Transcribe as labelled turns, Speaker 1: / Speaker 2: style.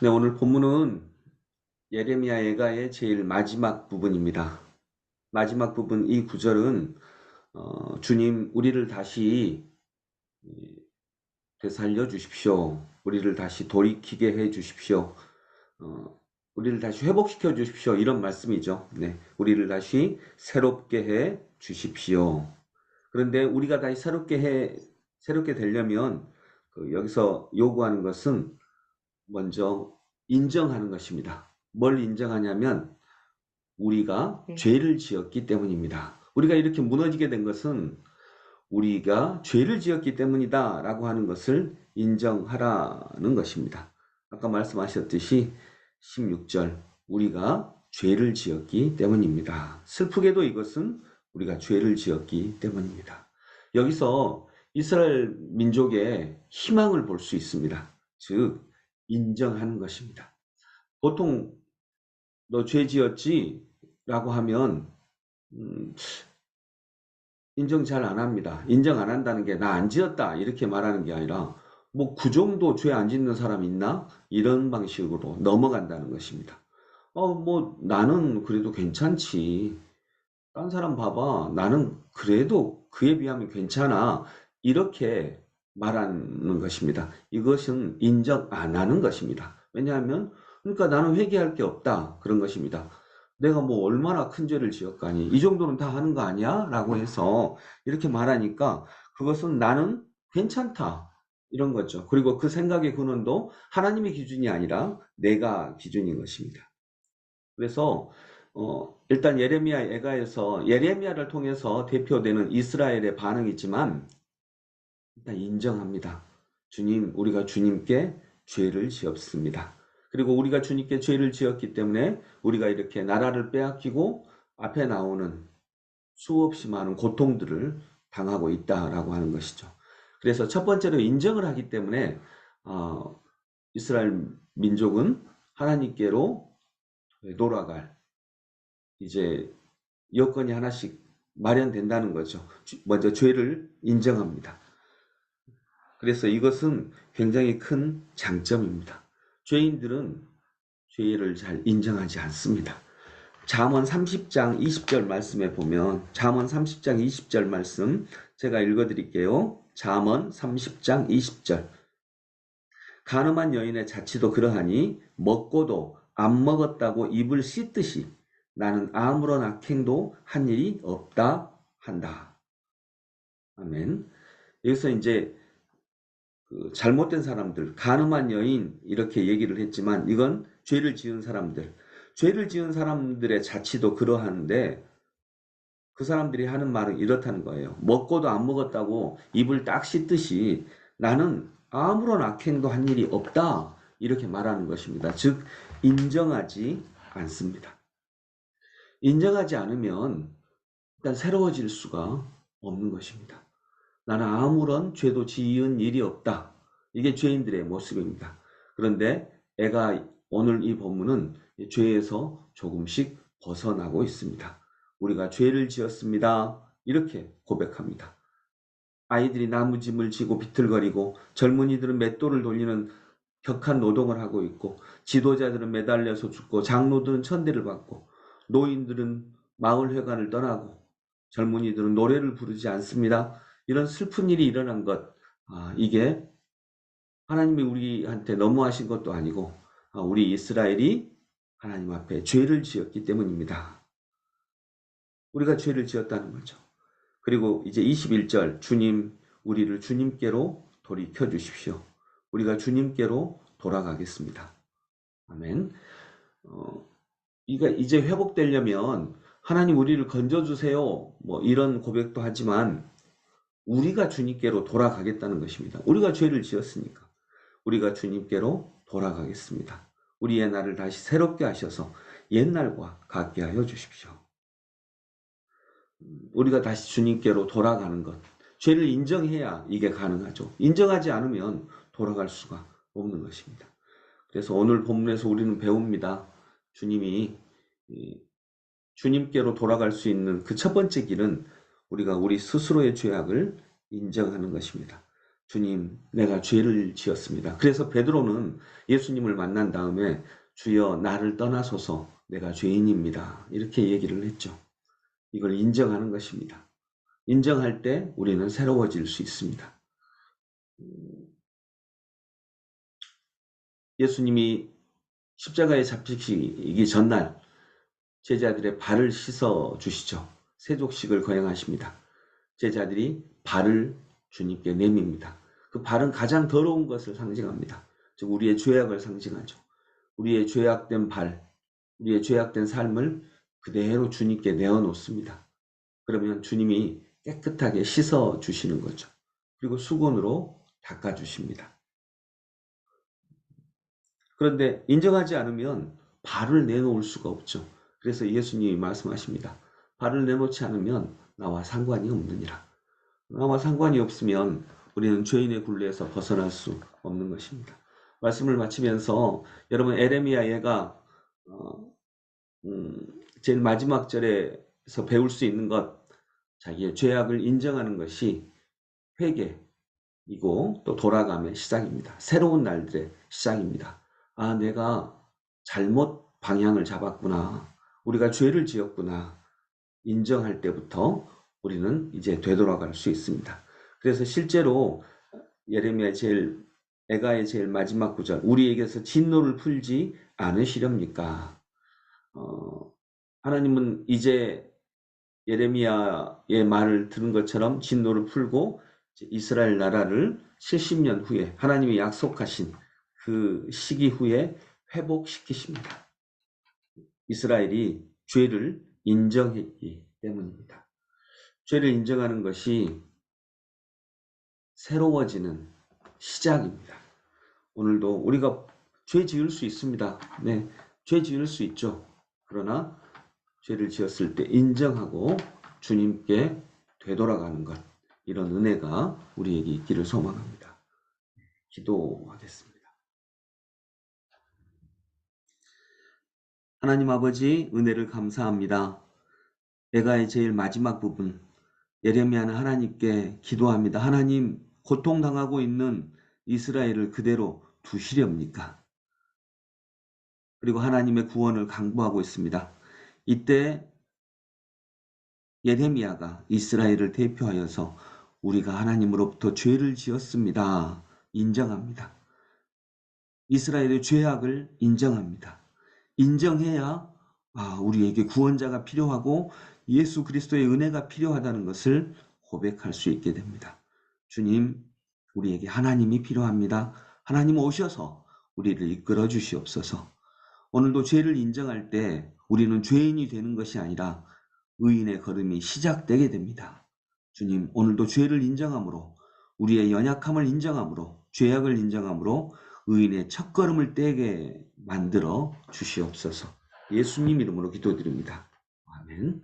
Speaker 1: 네, 오늘 본문은 예레미야 예가의 제일 마지막 부분입니다. 마지막 부분 이 구절은 주님 우리를 다시 되살려 주십시오. 우리를 다시 돌이키게 해 주십시오. 어, 우리를 다시 회복시켜 주십시오. 이런 말씀이죠. 네, 우리를 다시 새롭게 해 주십시오. 그런데 우리가 다시 새롭게 되려면 여기서 요구하는 것은 먼저 인정하는 것입니다. 뭘 인정하냐면 우리가 죄를 지었기 때문입니다. 우리가 이렇게 무너지게 된 것은 우리가 죄를 지었기 때문이다 라고 하는 것을 인정하라는 것입니다. 아까 말씀하셨듯이 16절 우리가 죄를 지었기 때문입니다. 슬프게도 이것은 우리가 죄를 지었기 때문입니다. 여기서 이스라엘 민족의 희망을 볼 수 있습니다. 즉 인정하는 것입니다. 보통 너 죄 지었지? 라고 하면 음, 인정 잘 안 합니다. 인정 안 한다는 게 나 안 지었다 이렇게 말하는 게 아니라 뭐 그 정도 죄 안 짓는 사람 있나? 이런 방식으로 넘어간다는 것입니다. 뭐 나는 그래도 괜찮지. 딴 사람 봐봐. 나는 그래도 그에 비하면 괜찮아. 이렇게 말하는 것입니다. 이것은 인정 안 하는 것입니다. 왜냐하면 그러니까 나는 회개할 게 없다. 그런 것입니다. 내가 뭐 얼마나 큰 죄를 지었까니 이 정도는 다 하는 거 아니야? 라고 해서 이렇게 말하니까 그것은 나는 괜찮다. 이런 거죠. 그리고 그 생각의 근원도 하나님의 기준이 아니라 내가 기준인 것입니다. 그래서 일단 예레미야 예가에서 예레미야를 통해서 대표되는 이스라엘의 반응이 있지만 일단 인정합니다. 주님, 우리가 주님께 죄를 지었습니다. 그리고 우리가 주님께 죄를 지었기 때문에 우리가 이렇게 나라를 빼앗기고 앞에 나오는 수없이 많은 고통들을 당하고 있다라고 하는 것이죠. 그래서 첫 번째로 인정을 하기 때문에 이스라엘 민족은 하나님께로 돌아갈 이제 여건이 하나씩 마련된다는 거죠. 먼저 죄를 인정합니다. 그래서 이것은 굉장히 큰 장점입니다. 죄인들은 죄를 잘 인정하지 않습니다. 잠언 30장 20절 말씀에 보면 잠언 30장 20절 말씀 제가 읽어드릴게요. 잠언 30장 20절 간음한 여인의 자취도 그러하니 먹고도 안 먹었다고 입을 씻듯이 나는 아무런 악행도 한 일이 없다 한다. 아멘. 여기서 이제 그 잘못된 사람들, 간음한 여인 이렇게 얘기를 했지만 이건 죄를 지은 사람들, 죄를 지은 사람들의 자취도 그러한데 그 사람들이 하는 말은 이렇다는 거예요. 먹고도 안 먹었다고 입을 딱 씻듯이 나는 아무런 악행도 한 일이 없다 이렇게 말하는 것입니다. 즉 인정하지 않습니다. 인정하지 않으면 일단 새로워질 수가 없는 것입니다. 나는 아무런 죄도 지은 일이 없다. 이게 죄인들의 모습입니다. 그런데 애가 오늘 이 본문은 죄에서 조금씩 벗어나고 있습니다. 우리가 죄를 지었습니다. 이렇게 고백합니다. 아이들이 나무짐을 지고 비틀거리고 젊은이들은 맷돌을 돌리는 격한 노동을 하고 있고 지도자들은 매달려서 죽고 장로들은 천대를 받고 노인들은 마을회관을 떠나고 젊은이들은 노래를 부르지 않습니다. 이런 슬픈 일이 일어난 것, 이게 하나님이 우리한테 너무하신 것도 아니고 우리 이스라엘이 하나님 앞에 죄를 지었기 때문입니다. 우리가 죄를 지었다는 거죠. 그리고 이제 21절 주님 우리를 주님께로 돌이켜 주십시오. 우리가 주님께로 돌아가겠습니다. 아멘. 이제 회복되려면 하나님 우리를 건져주세요. 뭐 이런 고백도 하지만 우리가 주님께로 돌아가겠다는 것입니다. 우리가 죄를 지었으니까 우리가 주님께로 돌아가겠습니다. 우리의 날을 다시 새롭게 하셔서 옛날과 같게 하여 주십시오. 우리가 다시 주님께로 돌아가는 것. 죄를 인정해야 이게 가능하죠. 인정하지 않으면 돌아갈 수가 없는 것입니다. 그래서 오늘 본문에서 우리는 배웁니다. 주님이 주님께로 돌아갈 수 있는 그 첫 번째 길은 우리가 우리 스스로의 죄악을 인정하는 것입니다. 주님, 내가 죄를 지었습니다. 그래서 베드로는 예수님을 만난 다음에 주여 나를 떠나소서 내가 죄인입니다. 이렇게 얘기를 했죠. 이걸 인정하는 것입니다. 인정할 때 우리는 새로워질 수 있습니다. 예수님이 십자가에 잡히시기 전날 제자들의 발을 씻어 주시죠. 세족식을 거행하십니다. 제자들이 발을 주님께 내밉니다. 그 발은 가장 더러운 것을 상징합니다. 즉 우리의 죄악을 상징하죠. 우리의 죄악된 발, 우리의 죄악된 삶을 그대로 주님께 내어놓습니다. 그러면 주님이 깨끗하게 씻어 주시는 거죠. 그리고 수건으로 닦아 주십니다. 그런데 인정하지 않으면 발을 내놓을 수가 없죠. 그래서 예수님이 말씀하십니다. 발을 내놓지 않으면 나와 상관이 없느니라. 나와 상관이 없으면 우리는 죄인의 굴레에서 벗어날 수 없는 것입니다. 말씀을 마치면서 여러분 에레미야 예가 제일 마지막 절에서 배울 수 있는 것, 자기의 죄악을 인정하는 것이 회개이고 또 돌아감의 시작입니다. 새로운 날들의 시작입니다. 아, 내가 잘못 방향을 잡았구나. 우리가 죄를 지었구나. 인정할 때부터 우리는 이제 되돌아갈 수 있습니다. 그래서 실제로 예레미야 에가의 제일 마지막 구절, 우리에게서 진노를 풀지 않으시렵니까? 하나님은 이제 예레미야의 말을 들은 것처럼 진노를 풀고 이스라엘 나라를 70년 후에 하나님이 약속하신 그 시기 후에 회복시키십니다. 이스라엘이 죄를 인정했기 때문입니다. 죄를 인정하는 것이 새로워지는 시작입니다. 오늘도 우리가 죄 지을 수 있습니다. 네, 죄 지을 수 있죠. 그러나 죄를 지었을 때 인정하고 주님께 되돌아가는 것, 이런 은혜가 우리에게 있기를 소망합니다. 기도하겠습니다. 하나님 아버지, 은혜를 감사합니다. 에가의 제일 마지막 부분, 예레미야는 하나님께 기도합니다. 하나님, 고통당하고 있는 이스라엘을 그대로 두시렵니까? 그리고 하나님의 구원을 강구하고 있습니다. 이때 예레미야가 이스라엘을 대표하여서 우리가 하나님으로부터 죄를 지었습니다. 인정합니다. 이스라엘의 죄악을 인정합니다. 인정해야 우리에게 구원자가 필요하고 예수 그리스도의 은혜가 필요하다는 것을 고백할 수 있게 됩니다. 주님, 우리에게 하나님이 필요합니다. 하나님 오셔서 우리를 이끌어 주시옵소서. 오늘도 죄를 인정할 때 우리는 죄인이 되는 것이 아니라 의인의 걸음이 시작되게 됩니다. 주님, 오늘도 죄를 인정함으로, 우리의 연약함을 인정함으로, 죄악을 인정함으로 의인의 첫걸음을 떼게 만들어 주시옵소서. 예수님 이름으로 기도드립니다. 아멘.